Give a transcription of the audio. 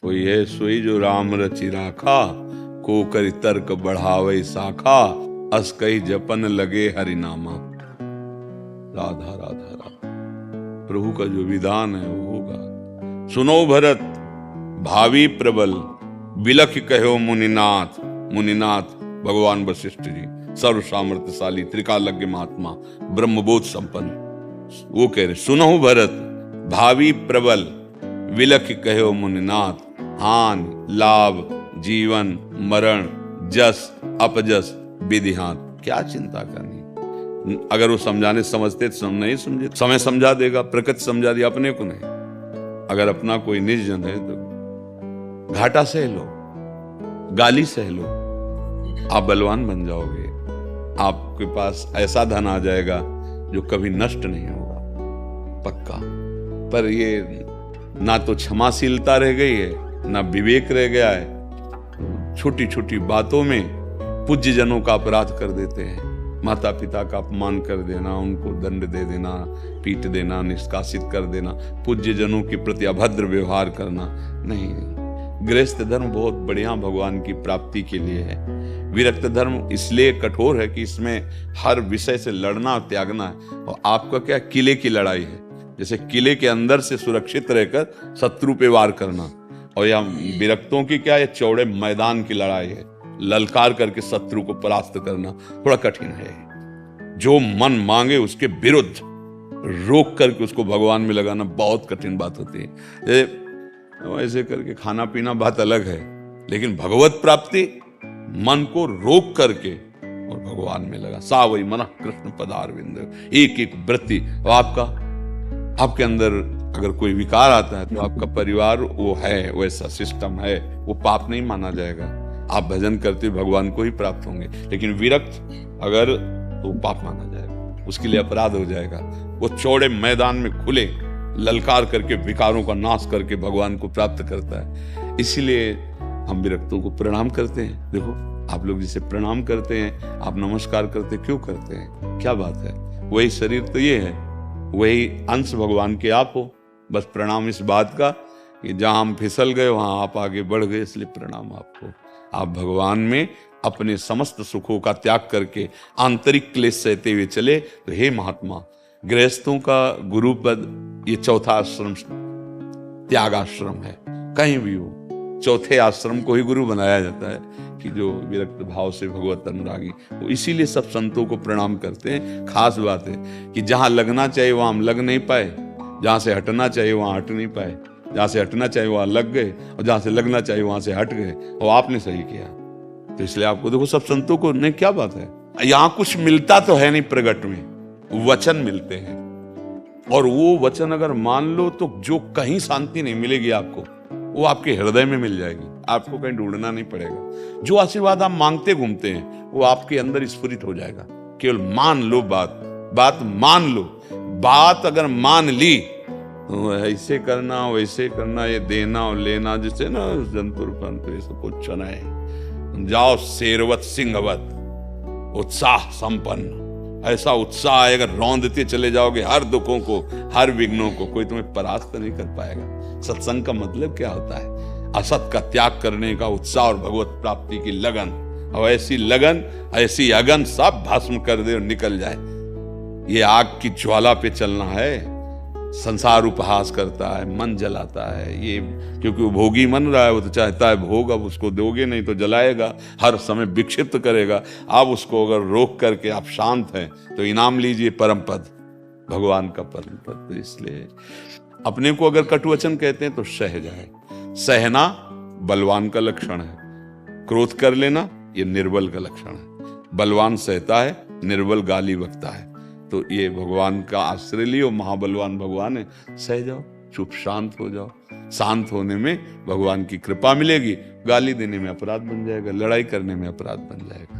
कोई है सोई जो राम रचि राखा, को करि तर्क बढ़ावे शाखा, अस कही जपन लगे हरिनामा। राधा राधा राधा। प्रभु का जो विधान है वो होगा। सुनो भरत भावी प्रबल, बिलख कहो मुनिनाथ। मुनिनाथ भगवान वशिष्ठ जी, सर्व सामर्थ्यशाली त्रिकालज्ञ महात्मा, ब्रह्मबोध संपन्न। वो कह रहे सुनो भरत भावी प्रबल, विलख कहो मुनिनाथ। हान लाभ जीवन मरण जस अपजस विधिहान, क्या चिंता करनी। अगर वो समझाने समझते तो नहीं समझे, समय समझा देगा, प्रकृति समझा दिया, अपने को नहीं। अगर अपना कोई निज जन है तो घाटा सह लो, गाली सह लो, आप बलवान बन जाओगे। आपके पास ऐसा धन आ जाएगा जो कभी नष्ट नहीं होगा, पक्का। पर ये ना तो क्षमाशीलता रह गई है, ना विवेक रह गया है। छोटी छोटी बातों में पूज्य जनों का अपराध कर देते हैं। माता पिता का अपमान कर देना, उनको दंड दे देना, पीट देना, निष्कासित कर देना, पूज्य जनों के प्रति अभद्र व्यवहार करना नहीं। गृहस्थ धर्म बहुत बढ़िया भगवान की प्राप्ति के लिए है। विरक्त धर्म इसलिए कठोर है कि इसमें हर विषय से लड़ना और त्यागना है। और आपका क्या किले की लड़ाई है, जैसे किले के अंदर से सुरक्षित रहकर शत्रु पे वार करना। और यहाँ विरक्तों की क्या है, चौड़े मैदान की लड़ाई है, ललकार करके शत्रु को परास्त करना थोड़ा कठिन है। जो मन मांगे उसके विरुद्ध रोक करके उसको भगवान में लगाना बहुत कठिन बात होती है। ऐसे करके खाना पीना बात अलग है, लेकिन भगवत प्राप्ति मन को रोक करके और भगवान में लगा। सा वही मन कृष्ण पदारविंद, एक एक वृत्ति। आपके अंदर अगर कोई विकार आता है तो आपका परिवार वो है, वैसा सिस्टम है, वो पाप नहीं माना जाएगा। आप भजन करते भगवान को ही प्राप्त होंगे। लेकिन विरक्त अगर तो पाप माना जाएगा, उसके लिए अपराध हो जाएगा। वो चौड़े मैदान में खुले ललकार करके विकारों का नाश करके भगवान को प्राप्त करता है। इसीलिए हम विरक्तों को प्रणाम करते हैं। देखो आप लोग जिसे प्रणाम करते हैं, आप नमस्कार करते, क्यों करते हैं, क्या बात है। वही शरीर तो ये है, वही अंश भगवान के आप हो। बस प्रणाम इस बात का कि जहां हम फिसल गए वहां आप आगे बढ़ गए, इसलिए प्रणाम आपको। आप भगवान में अपने समस्त सुखों का त्याग करके आंतरिक क्लेश सहते हुए चले तो हे महात्मा, गृहस्थों का गुरु पद ये चौथा आश्रम त्याग आश्रम है। कहीं भी हो चौथे आश्रम को ही गुरु बनाया जाता है कि जो विरक्त भाव से भगवत अनुरागी वो। इसीलिए सब संतों को प्रणाम करते हैं। खास बात है कि जहां लगना चाहिए वहां हम लग नहीं पाए, जहां से हटना चाहिए वहां हट नहीं पाए, जहां से हटना चाहिए वहां लग गए, और जहां से लगना चाहिए वहां से हट गए, और आपने सही किया। तो इसलिए आपको देखो सब संतों को नहीं, क्या बात है, यहां कुछ मिलता तो है नहीं, प्रगट में वचन मिलते हैं। और वो वचन अगर मान लो तो जो कहीं शांति नहीं मिलेगी आपको, वो आपके हृदय में मिल जाएगी। आपको कहीं ढूंढना नहीं पड़ेगा। जो आशीर्वाद आप मांगते घूमते हैं वो आपके अंदर स्फुरित हो जाएगा। केवल मान लो, बात मान लो। बात अगर मान ली तो ऐसे करना वैसे करना, ये देना और लेना, जिससे ना जंतुर पंतु ये सब कुछ है। जाओ शेरवत सिंहवत उत्साह संपन्न, ऐसा उत्साह अगर रौंदते चले जाओगे हर दुखों को, हर विघ्नों को, कोई तुम्हें परास्त नहीं कर पाएगा। सत्संग का मतलब क्या होता है, असत का त्याग करने का उत्साह और भगवत प्राप्ति की लगन। और ऐसी लगन ऐसी अगन सब भस्म कर दे और निकल जाए। ये आग की ज्वाला पे चलना है। संसार उपहास करता है, मन जलाता है, ये क्योंकि वो भोगी मन रहा है, वो तो चाहता है भोग, अब उसको दोगे नहीं तो जलाएगा, हर समय विक्षिप्त करेगा। आप उसको अगर रोक करके आप शांत हैं तो इनाम लीजिए परम पद, भगवान का परम पद। तो इसलिए अपने को अगर कटुवचन कहते हैं तो सह जाए। सहना बलवान का लक्षण है, क्रोध कर लेना ये निर्बल का लक्षण है। बलवान सहता है, निर्बल गाली बकता है। तो ये भगवान का आश्रय लियो, महाबलवान भगवान है, सह जाओ, चुप शांत हो जाओ। शांत होने में भगवान की कृपा मिलेगी, गाली देने में अपराध बन जाएगा, लड़ाई करने में अपराध बन जाएगा।